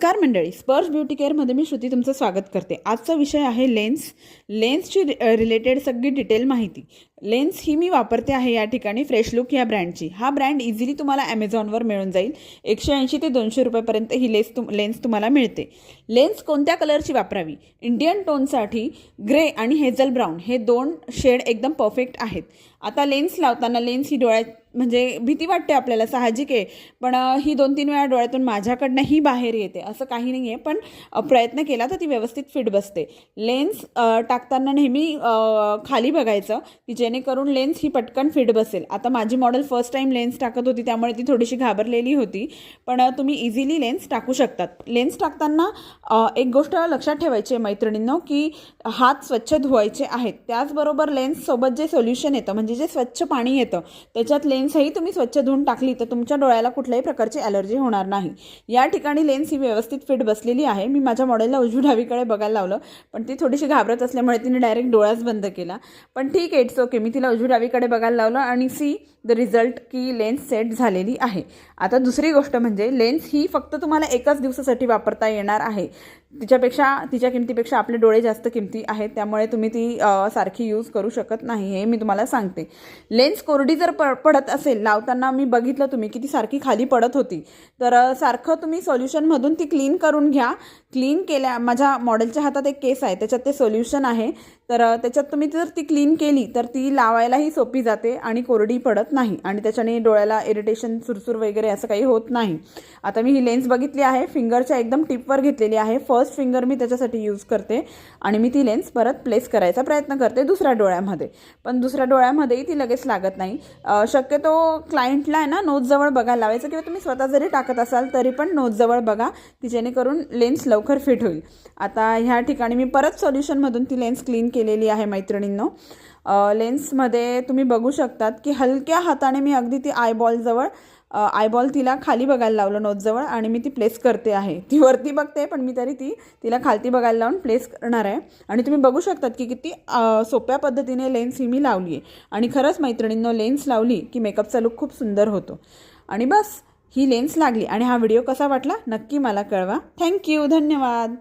नमस्कार मंडळी, स्पर्श ब्युटी केअरमध्ये मी श्रुती तुमचं स्वागत करते। आजचा विषय आहे लेन्सची रिलेटेड सगळी डिटेल माहिती। लेन्स ही मी वापरते आहे या ठिकाणी फ्रेश लुक या ब्रँडची। हा ब्रँड इझिली तुम्हाला ॲमेझॉनवर मिळून जाईल। 180 ते 200 रुपयापर्यंत ही लेन्स तुम्हाला मिळते। लेन्स कोणत्या कलरची वापरावी? इंडियन टोनसाठी ग्रे आणि हेझल ब्राऊन हे दोन शेड एकदम परफेक्ट आहेत। आता लेन्स लावताना लेन्स ही डोळ्यात म्हणजे भीती वाटते आपल्याला, साहजिक आहे, पण ही 2-3 वेळा डोळ्यातून माझ्याकडनं ही बाहेर येते असं काही नाही आहे, पण प्रयत्न केला तर ती व्यवस्थित फिट बसते। लेन्स टाकताना नेहमी खाली बघायचं की जेणेकरून लेन्स ही पटकन फिट बसेल। आता माझी मॉडेल फर्स्ट टाईम लेन्स टाकत होती त्यामुळे ती थोडीशी घाबरलेली होती, पण तुम्ही इझिली लेन्स टाकू शकतात। लेन्स टाकताना एक गोष्ट लक्षात ठेवायची आहे मैत्रिणींनो, की हात स्वच्छ धुवायचे आहेत। त्याचबरोबर लेन्ससोबत जे सोल्युशन येतं म्हणजे जे स्वच्छ पाणी येतं त्याच्यात लेन्सही तुम्ही स्वच्छ धुवून टाकली तर तुमच्या डोळ्याला कुठल्याही प्रकारची ॲलर्जी होणार नाही। या ठिकाणी लेन्स ही व्यवस्थित फिट बसलेली आहे। मी माझ्या मॉडेलला उजवी डावीकडे बघायला लावलं, पण ती थोडीशी घाबरत असल्यामुळे तिने डायरेक्ट डोळाच बंद केला, पण ठीक आहे, इट्स ओके। मी तिला उजवी डावीकडे बघायला लावलं आणि सी द रिझल्ट की लेन्स सेट झालेली आहे। आता दुसरी गोष्ट म्हणजे लेन्स ही फक्त तुम्हाला एकाच दिवसासाठी वापरता येणार आहे। तिच्या किमतीपेक्षा आपले डोळे जास्त किमती आहेत, त्यामुळे तुम्ही ती सारखी यूज करू शकत नाही, हे मी तुम्हाला सांगते। लेन्स कोरडी जर पडत असेल लावताना, मी बघितलं तुम्ही की ती सारखी खाली पडत होती, तर सारखं तुम्ही सोल्युशनमधून ती क्लीन करून घ्या। क्लीन केल्या, माझ्या मॉडेलच्या हातात एक केस आहे त्याच्यात ते सोल्युशन आहे, तर त्याच्यात तुम्ही जर ती क्लीन केली तर ती लावायलाही सोपी जाते आणि कोरडी पडत नाही आणि त्याच्याने डोळ्याला इरिटेशन, सुरसुर वगैरे असं काही होत नाही। आता मी ही लेन्स बघितली आहे, फिंगरच्या एकदम टिपवर घेतलेली आहे। फर्स्ट फिंगर मी त्याच्यासाठी यूज करते आणि मी ती लेन्स परत प्लेस करायचा प्रयत्न करते दुसऱ्या डोळ्यामध्ये, पण दुसऱ्या डोळ्यामध्येही ती लगेच लागत नाही। शक्यतो क्लायंटला आहे ना नोजजवळ बघायला लावायचं, किंवा तुम्ही स्वतः जरी टाकत असाल तरी पण नोजजवळ बघा की जेणेकरून लेन्स लवकर फिट होईल। आता ह्या ठिकाणी मी परत सोल्युशनमधून ती लेन्स क्लीन केलेली आहे मैत्रिणींनो। लेन्समध्ये तुम्ही बघू शकतात की हलक्या हाताने मी अगदी ती आयबॉल तिला खाली बघायला लावलं नोजजवळ आणि मी ती प्लेस करते आहे। ती वरती बघते पण मी तरी तिला खालती बघायला लावून प्लेस करणार आहे आणि तुम्ही बघू शकतात की किती सोप्या पद्धतीने लेन्स ही मी लावली आहे। आणि खरंच मैत्रिणींनो, लेन्स लावली की मेकअपचा लुक खूप सुंदर होतो। आणि बस ही लेन्स लागली आणि हा व्हिडिओ कसा वाटला नक्की मला कळवा। थँक्यू, धन्यवाद।